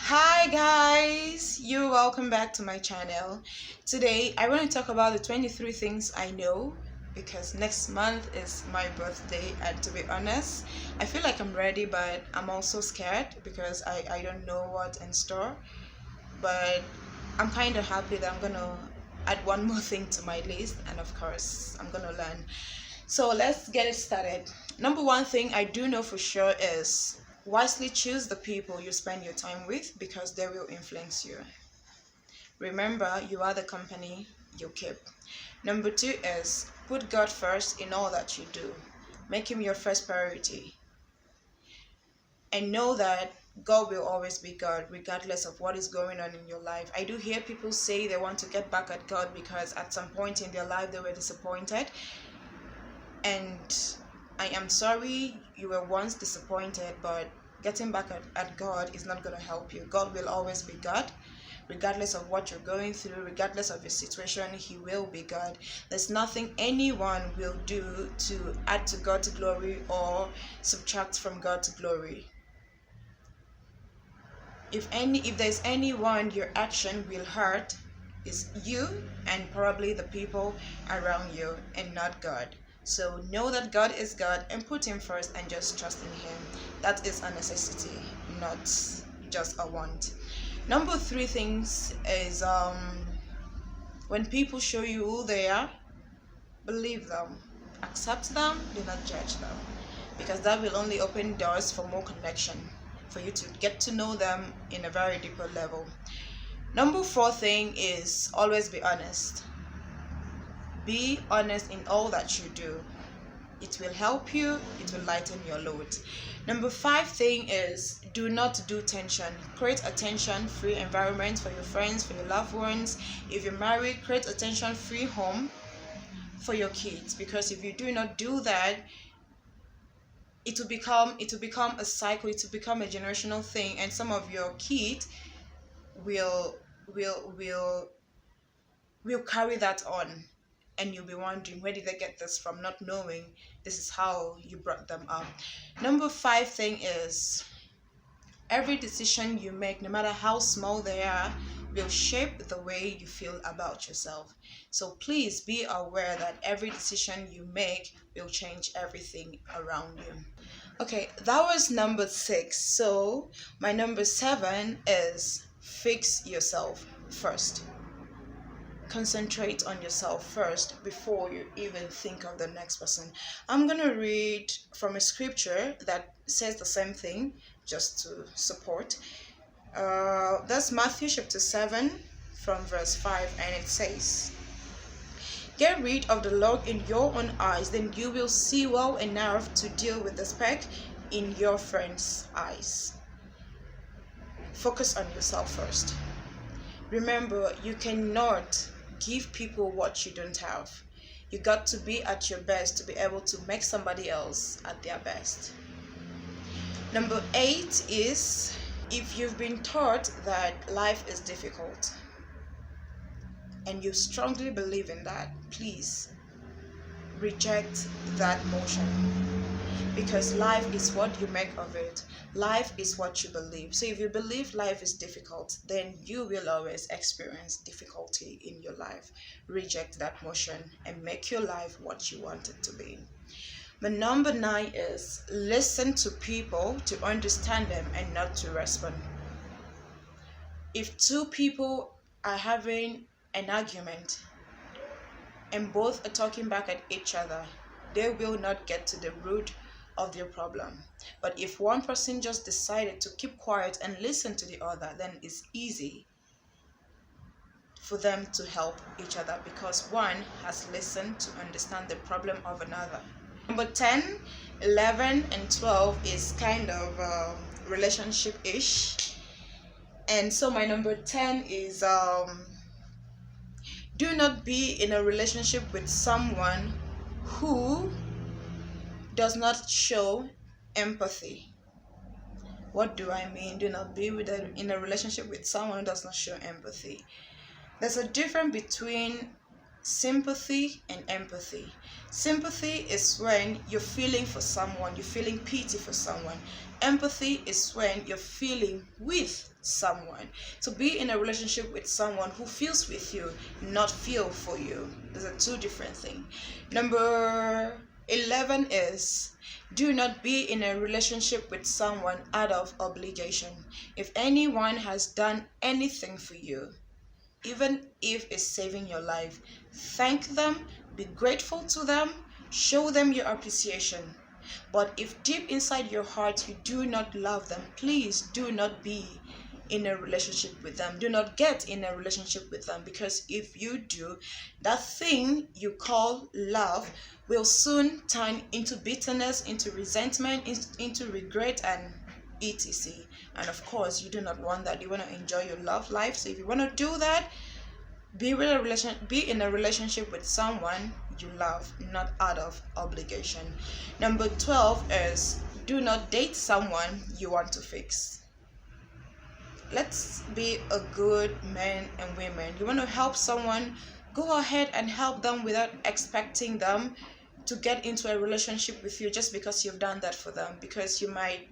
Hi guys, you're welcome back to my channel. Today I want to talk about the 23 things I know because next month is my birthday, and to be honest, I feel like I'm ready, but I'm also scared because I don't know what's in store. But I'm kind of happy that I'm gonna add one more thing to my list, and of course I'm gonna learn. So let's get it started. Number one thing I do know for sure is wisely choose the people you spend your time with because they will influence you. Remember, you are the company you keep. Number two is put God first in all that you do. Make Him your first priority. And know that God will always be God, regardless of what is going on in your life. I do hear people say they want to get back at God because at some point in their life they were disappointed. And I am sorry you were once disappointed, but getting back at God is not going to help you. God will always be God. Regardless of what you're going through, regardless of your situation, He will be God. There's nothing anyone will do to add to God's glory or subtract from God's glory. If there's anyone your action will hurt, is you and probably the people around you, and not God. So know that God is God and put Him first and just trust in Him. That is a necessity, not just a want. Number three things is when people show you who they are, believe them, accept them, do not judge them, because that will only open doors for more connection, for you to get to know them in a very deeper level. Number four thing is always be honest. Be honest in all that you do. It will help you, it will lighten your load. Number five thing is do not do tension. Create a tension-free environment for your friends, for your loved ones. If you're married, create a tension-free home for your kids, because if you do not do that, it will become a cycle, it will become a generational thing, and some of your kids will carry that on, and you'll be wondering where did they get this from, not knowing this is how you brought them up. Number five thing is every decision you make, no matter how small they are, will shape the way you feel about yourself. So please be aware that every decision you make will change everything around you. Okay, that was number six. So my number seven is fix yourself first. Concentrate on yourself first before you even think of the next person. I'm gonna read from a scripture that says the same thing, just to support. That's Matthew chapter 7 from verse 5, and it says, "Get rid of the log in your own eyes, then you will see well enough to deal with the speck in your friend's eyes." Focus on yourself first. Remember, you cannot give people what you don't have. You got to be at your best to be able to make somebody else at their best. Number 8 is, if you've been taught that life is difficult and you strongly believe in that, please reject that motion, because life is what you make of it. Life is what you believe. So if you believe life is difficult, then you will always experience difficulty in your life. Reject that motion and make your life what you want it to be. But number 9 is listen to people to understand them and not to respond. If two people are having an argument and both are talking back at each other, they will not get to the root of their problem. But if one person just decided to keep quiet and listen to the other, then it's easy for them to help each other because one has listened to understand the problem of another. Number 10, 11, and 12 is kind of relationship-ish. And so my number 10 is do not be in a relationship with someone who does not show empathy. What do I mean? Do not be in a relationship with someone who does not show empathy. There's a difference between sympathy and empathy. Sympathy is when you're feeling for someone, you're feeling pity for someone. Empathy is when you're feeling with someone. So be in a relationship with someone who feels with you, not feel for you. Those are two different things. Number 11 is, do not be in a relationship with someone out of obligation. If anyone has done anything for you, even if it's saving your life, thank them, be grateful to them, show them your appreciation. But if deep inside your heart you do not love them, please do not be in a relationship with them. Do not get in a relationship with them, because if you do, that thing you call love will soon turn into bitterness, into resentment, into regret, and etc. And of course, you do not want that. You want to enjoy your love life. So if you want to do that, be in a relationship with someone you love, not out of obligation. Number 12 is, do not date someone you want to fix. Let's be a good men and women. You want to help someone, go ahead and help them without expecting them to get into a relationship with you just because you've done that for them. Because you might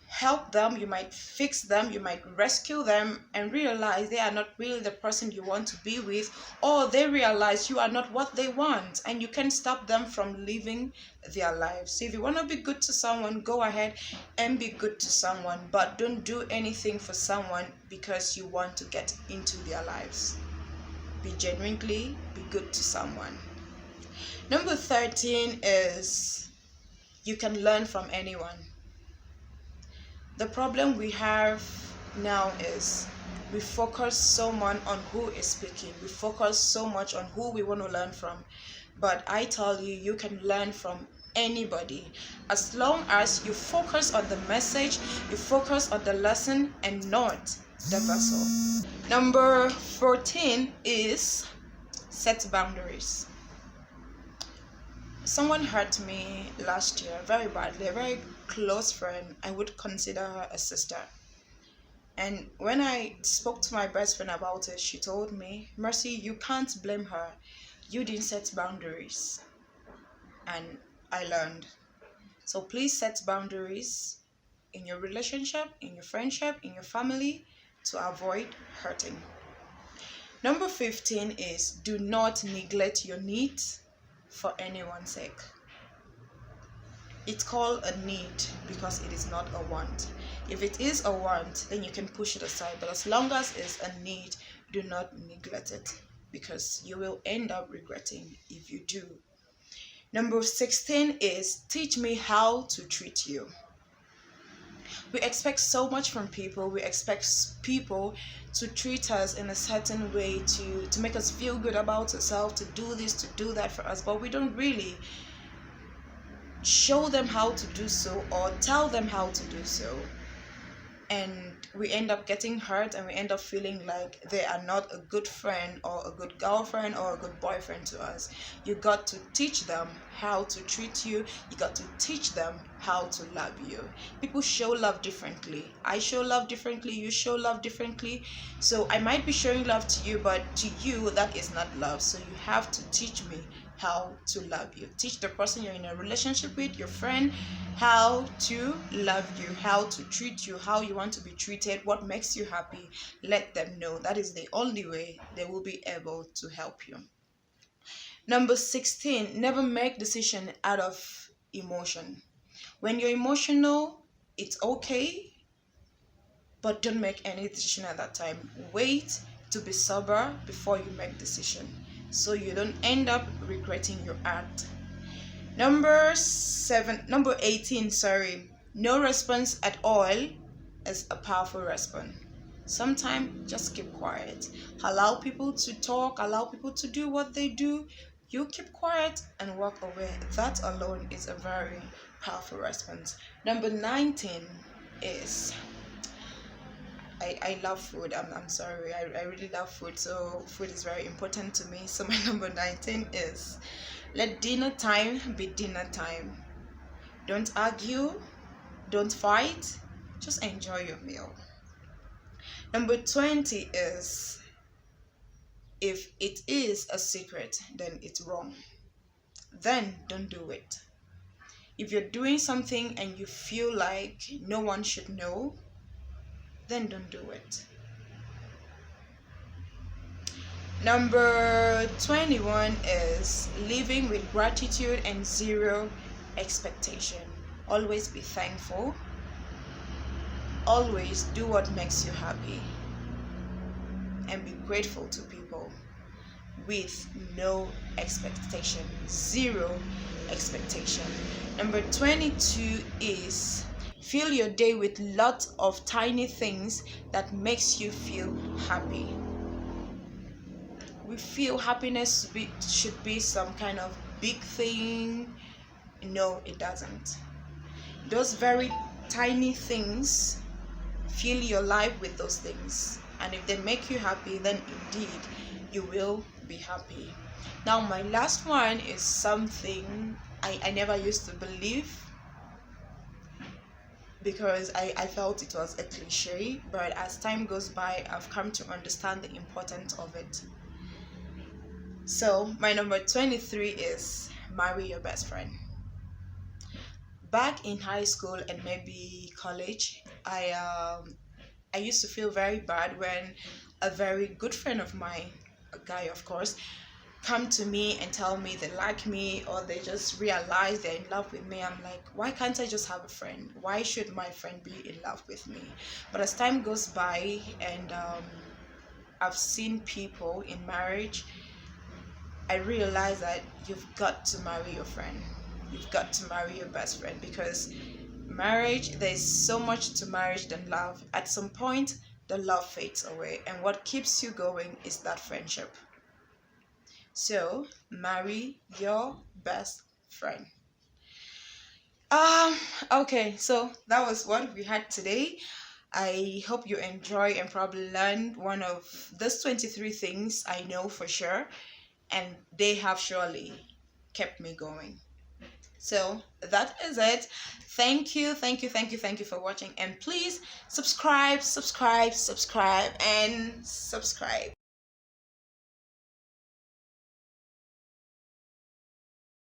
help them, you might fix them, you might rescue them and realize they are not really the person you want to be with, or they realize you are not what they want, and you can't stop them from living their lives. So if you want to be good to someone, go ahead and be good to someone, but don't do anything for someone because you want to get into their lives. Be genuinely be good to someone. Number 13 is, you can learn from anyone. The problem we have now is we focus so much on who is speaking. We focus so much on who we want to learn from. But I tell you, you can learn from anybody as long as you focus on the message, you focus on the lesson and not the vessel. Number 14 is, set boundaries. Someone hurt me last year very badly, a very close friend. I would consider her a sister. And when I spoke to my best friend about it, she told me, Mercy, you can't blame her. You didn't set boundaries. And I learned. So please set boundaries in your relationship, in your friendship, in your family, to avoid hurting. Number 15 is, do not neglect your needs for anyone's sake. It's called a need because it is not a want. If it is a want, then you can push it aside. But as long as it's a need, do not neglect it, because you will end up regretting if you do. Number 16 is, teach me how to treat you. We expect so much from people. We expect people to treat us in a certain way, to make us feel good about ourselves, to do this, to do that for us, but we don't really show them how to do so or tell them how to do so. And we end up getting hurt, and we end up feeling like they are not a good friend or a good girlfriend or a good boyfriend to us. You got to teach them how to treat you. You got to teach them how to love you. People show love differently. I show love differently. You show love differently. So I might be showing love to you, but to you that is not love. So you have to teach me how to love you. Teach the person you're in a relationship with, your friend, how to love you, how to treat you, how you want to be treated, what makes you happy. Let them know. That is the only way they will be able to help you. Number 16, never make decision out of emotion. When you're emotional, it's okay, but don't make any decision at that time. Wait to be sober before you make decision, so you don't end up regretting your act. Number 18, no response at all is a powerful response. Sometimes just keep quiet. Allow people to talk, allow people to do what they do. You keep quiet and walk away. That alone is a very powerful response. Number 19 is, I love food. I'm sorry. I really love food. So food is very important to me. So my number 19 is, let dinner time be dinner time. Don't argue. Don't fight. Just enjoy your meal. Number 20 is, If it is a secret, then it's wrong. Then don't do it. If you're doing something and you feel like no one should know, then don't do it. Number 21 is living with gratitude and zero expectation. Always be thankful. Always do what makes you happy. And be grateful to people with no expectation. Zero expectation. Number 22 is fill your day with lots of tiny things that makes you feel happy. We feel happiness should be some kind of big thing. No, it doesn't. Those very tiny things, fill your life with those things, and if they make you happy, then indeed you will be happy. Now my last one is something I never used to believe, because I felt it was a cliche, but as time goes by, I've come to understand the importance of it. So my number 23 is marry your best friend. Back in high school and maybe college, I used to feel very bad when a very good friend of mine, a guy of course, come to me and tell me they like me, or they just realize they're in love with me. I'm like, why can't I just have a friend? Why should my friend be in love with me? But as time goes by and I've seen people in marriage, I realize that you've got to marry your friend. You've got to marry your best friend, because marriage, there's so much to marriage than love. At some point, the love fades away, and what keeps you going is that friendship. So, marry your best friend. Okay, so that was what we had today. I hope you enjoy and probably learned one of those 23 things I know for sure, and they have surely kept me going. So that is it. Thank you for watching, and please subscribe, and subscribe.